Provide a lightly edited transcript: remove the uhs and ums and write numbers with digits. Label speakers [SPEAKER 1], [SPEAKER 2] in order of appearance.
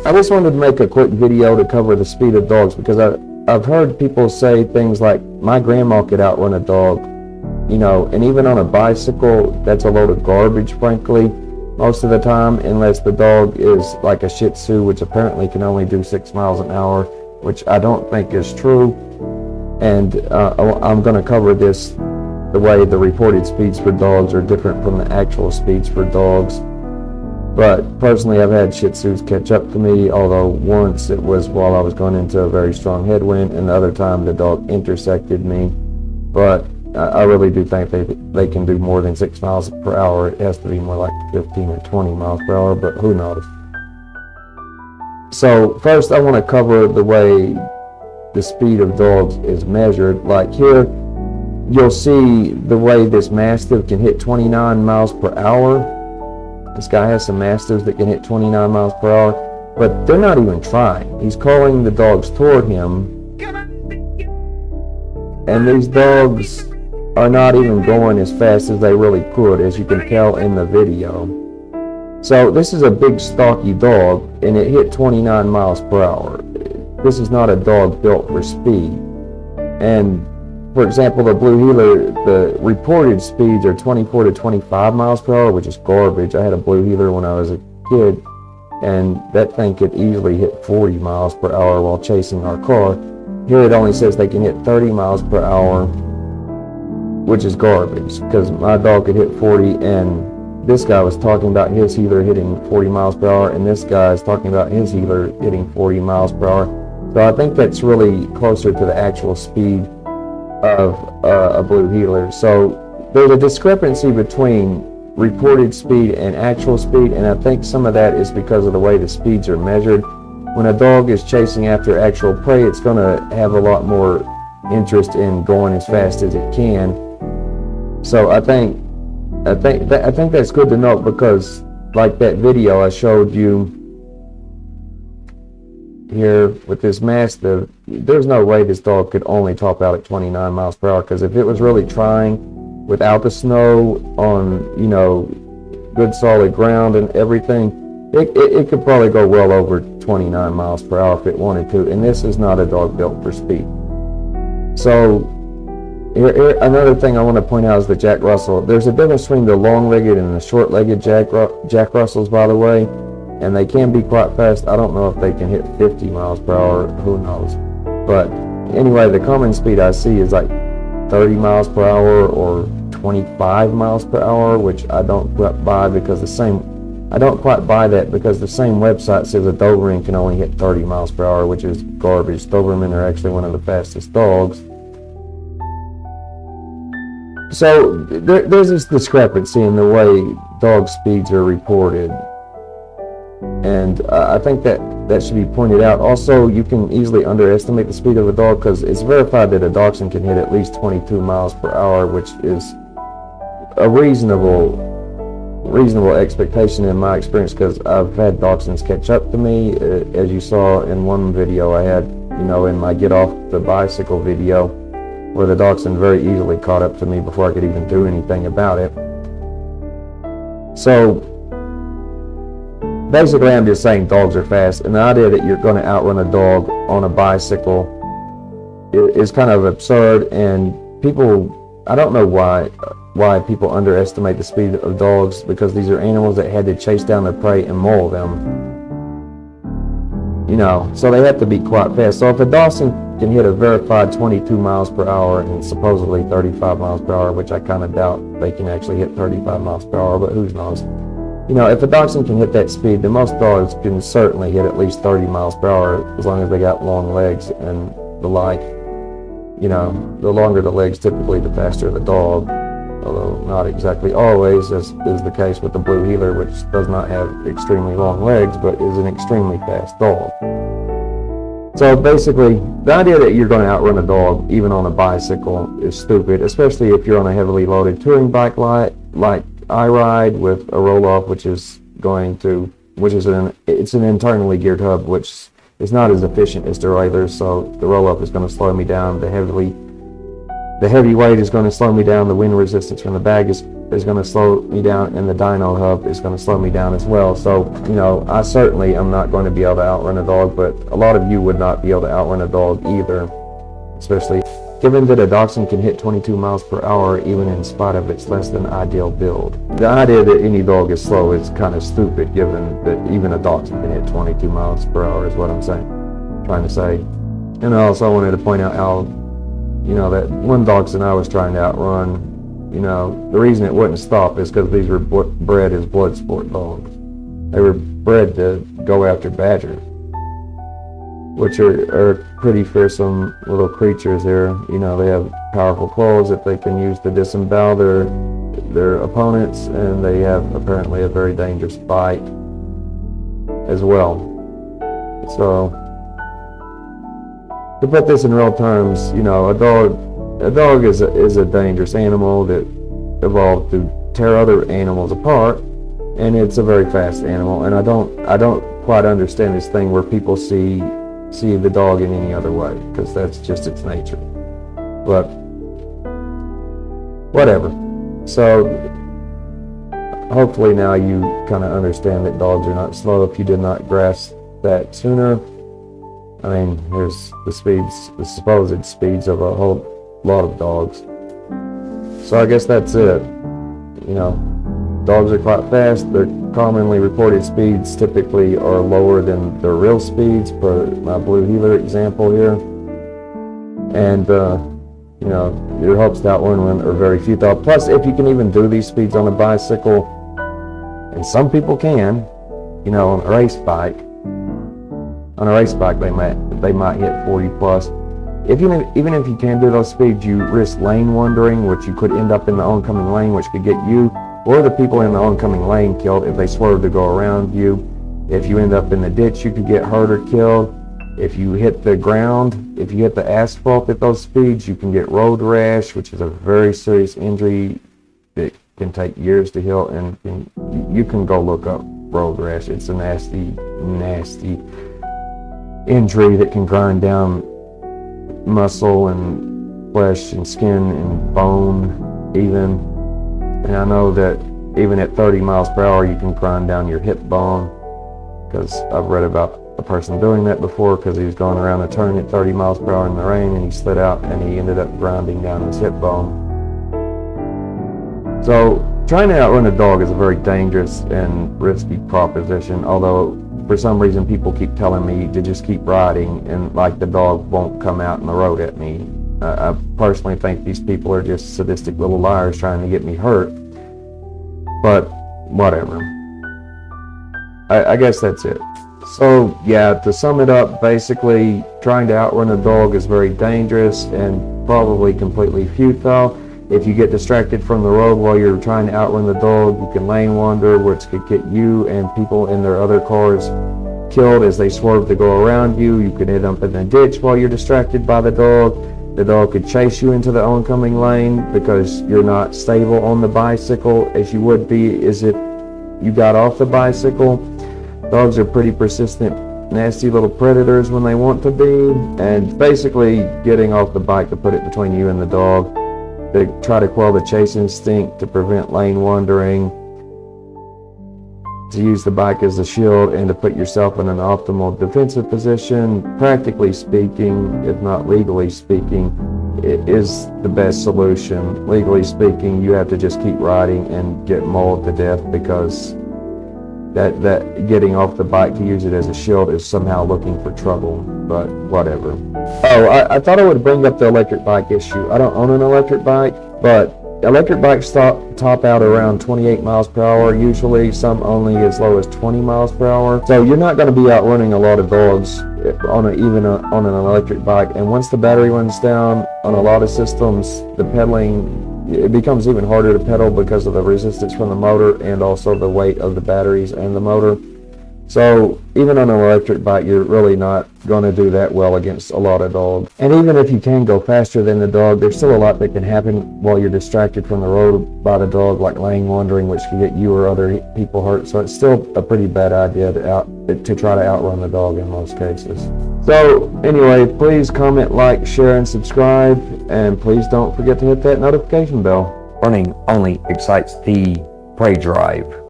[SPEAKER 1] I just wanted to make a quick video to cover the speed of dogs, because I've heard people say things like, my grandma could outrun a dog, you know, and even on a bicycle, that's a load of garbage, frankly, most of the time, unless the dog is like a Shih Tzu, which apparently can only do 6 miles an hour, which I don't think is true. And I'm going to cover this, the way the reported speeds for dogs are different from the actual speeds for dogs. But personally, I've had Shih Tzus catch up to me, although once it was while I was going into a very strong headwind, and the other time the dog intersected me. But I really do think they can do more than 6 miles per hour. It has to be more like 15 or 20 miles per hour, but who knows. So first I want to cover the way the speed of dogs is measured. Like here, you'll see the way this Mastiff can hit 29 miles per hour. This guy has some Mastiffs that can hit 29 miles per hour, but they're not even trying. He's calling the dogs toward him, and these dogs are not even going as fast as they really could, as you can tell in the video. So this is a big stocky dog, and it hit 29 miles per hour. This is not a dog built for speed. And for example, the Blue Heeler, the reported speeds are 24 to 25 miles per hour, which is garbage. I had a Blue Heeler when I was a kid, and that thing could easily hit 40 miles per hour while chasing our car. Here it only says they can hit 30 miles per hour, which is garbage, because my dog could hit 40, and this guy was talking about his Heeler hitting 40 miles per hour, and this guy is talking about his Heeler hitting 40 miles per hour. So I think that's really closer to the actual speed of a Blue Heeler. So there's a discrepancy between reported speed and actual speed, and I think some of that is because of the way the speeds are measured. When a dog is chasing after actual prey, it's going to have a lot more interest in going as fast as it can. So I think that's good to note, because like that video I showed you here with this Mastiff, there's no way this dog could only top out at 29 miles per hour, because if it was really trying without the snow on, you know, good solid ground and everything, it could probably go well over 29 miles per hour if it wanted to, and this is not a dog built for speed. So here, another thing I want to point out is the Jack Russell. There's a difference between the long-legged and the short-legged Jack Russells, by the way, and they can be quite fast. I don't know if they can hit 50 miles per hour, who knows. But anyway, the common speed I see is like 30 miles per hour or 25 miles per hour, which I don't quite buy, because the same website says a Doberman can only hit 30 miles per hour, which is garbage. Doberman are actually one of the fastest dogs. So there's this discrepancy in the way dog speeds are reported, and I think that should be pointed out. Also, you can easily underestimate the speed of a dog, because it's verified that a dachshund can hit at least 22 miles per hour, which is a reasonable expectation in my experience, because I've had dachshunds catch up to me, as you saw in one video I had, you know, in my get off the bicycle video, where the dachshund very easily caught up to me before I could even do anything about it. So basically, I'm just saying dogs are fast, and the idea that you're going to outrun a dog on a bicycle is kind of absurd, and people, I don't know why people underestimate the speed of dogs, because these are animals that had to chase down their prey and maul them. You know, so they have to be quite fast. So if a dachshund can hit a verified 22 miles per hour and supposedly 35 miles per hour, which I kind of doubt they can actually hit 35 miles per hour, but who knows. You know, if a dachshund can hit that speed, then most dogs can certainly hit at least 30 miles per hour, as long as they got long legs and the like. You know, the longer the legs, typically the faster the dog, although not exactly always, as is the case with the Blue Heeler, which does not have extremely long legs, but is an extremely fast dog. So basically, the idea that you're going to outrun a dog, even on a bicycle, is stupid, especially if you're on a heavily loaded touring bike like I ride, with a roll-off, it's an internally geared hub, which is not as efficient as the derailleurs, so the roll-off is going to slow me down. The heavy weight is going to slow me down. The wind resistance from the bag is is going to slow me down, and the dyno hub is going to slow me down as well. So, you know, I certainly am not going to be able to outrun a dog, but a lot of you would not be able to outrun a dog either, especially given that a dachshund can hit 22 miles per hour even in spite of its less than ideal build. The idea that any dog is slow is kind of stupid, given that even a dachshund can hit 22 miles per hour is what I'm trying to say. And I also wanted to point out how, you know, that one dachshund I was trying to outrun, you know, the reason it wouldn't stop is because these were bred as blood sport dogs. They were bred to go after badgers, which are pretty fearsome little creatures there. You know, they have powerful claws that they can use to disembowel their opponents, and they have apparently a very dangerous bite as well. So, to put this in real terms, you know, a dog is a dangerous animal that evolved to tear other animals apart, and it's a very fast animal. And I don't quite understand this thing where people see the dog in any other way, because that's just its nature. But whatever. So hopefully now you kind of understand that dogs are not slow if you did not grasp that sooner. I mean, here's the supposed speeds of a whole lot of dogs. So I guess that's it. You know, dogs are quite fast. Their commonly reported speeds typically are lower than their real speeds, per my blue heeler example here. And, you know, your hopes to outrun one are very futile. Plus, if you can even do these speeds on a bicycle, and some people can, you know, on a race bike, they might hit 40 plus. Even if you can do those speeds, you risk lane wandering, which you could end up in the oncoming lane, which could get you or the people in the oncoming lane killed if they swerve to go around you. If you end up in the ditch, you could get hurt or killed. If you hit the ground, if you hit the asphalt at those speeds, you can get road rash, which is a very serious injury that can take years to heal, and you can go look up road rash. It's a nasty, nasty injury that can grind down muscle and flesh and skin and bone even. And I know that even at 30 miles per hour you can grind down your hip bone, because I've read about a person doing that before, because he was going around a turn at 30 miles per hour in the rain and he slid out and he ended up grinding down his hip bone. So trying to outrun a dog is a very dangerous and risky proposition, although for some reason people keep telling me to just keep riding and like the dog won't come out in the road at me. I personally think these people are just sadistic little liars trying to get me hurt, but whatever. I guess that's it. So yeah, to sum it up, basically trying to outrun a dog is very dangerous and probably completely futile. If you get distracted from the road while you're trying to outrun the dog, you can lane wander, which could get you and people in their other cars killed as they swerve to go around you. You could end up in a ditch while you're distracted by the dog. The dog could chase you into the oncoming lane because you're not stable on the bicycle as you would be as if you got off the bicycle. Dogs are pretty persistent, nasty little predators when they want to be, and basically getting off the bike to put it between you and the dog. They try to quell the chase instinct to prevent lane wandering, to use the bike as a shield, and to put yourself in an optimal defensive position. Practically speaking, if not legally speaking, it is the best solution. Legally speaking, you have to just keep riding and get mauled to death, because that getting off the bike to use it as a shield is somehow looking for trouble, but whatever. Oh, I thought I would bring up the electric bike issue. I don't own an electric bike, but electric bikes top out around 28 miles per hour, usually some only as low as 20 miles per hour. So you're not going to be outrunning a lot of dogs on an electric bike. And once the battery runs down on a lot of systems, the pedaling, it becomes even harder to pedal because of the resistance from the motor and also the weight of the batteries and the motor. So even on an electric bike, you're really not going to do that well against a lot of dogs. And even if you can go faster than the dog, there's still a lot that can happen while you're distracted from the road by the dog, like lane wandering, which can get you or other people hurt. So it's still a pretty bad idea to try to outrun the dog in most cases. So anyway, please comment, like, share, and subscribe. And please don't forget to hit that notification bell. Running only excites the prey drive.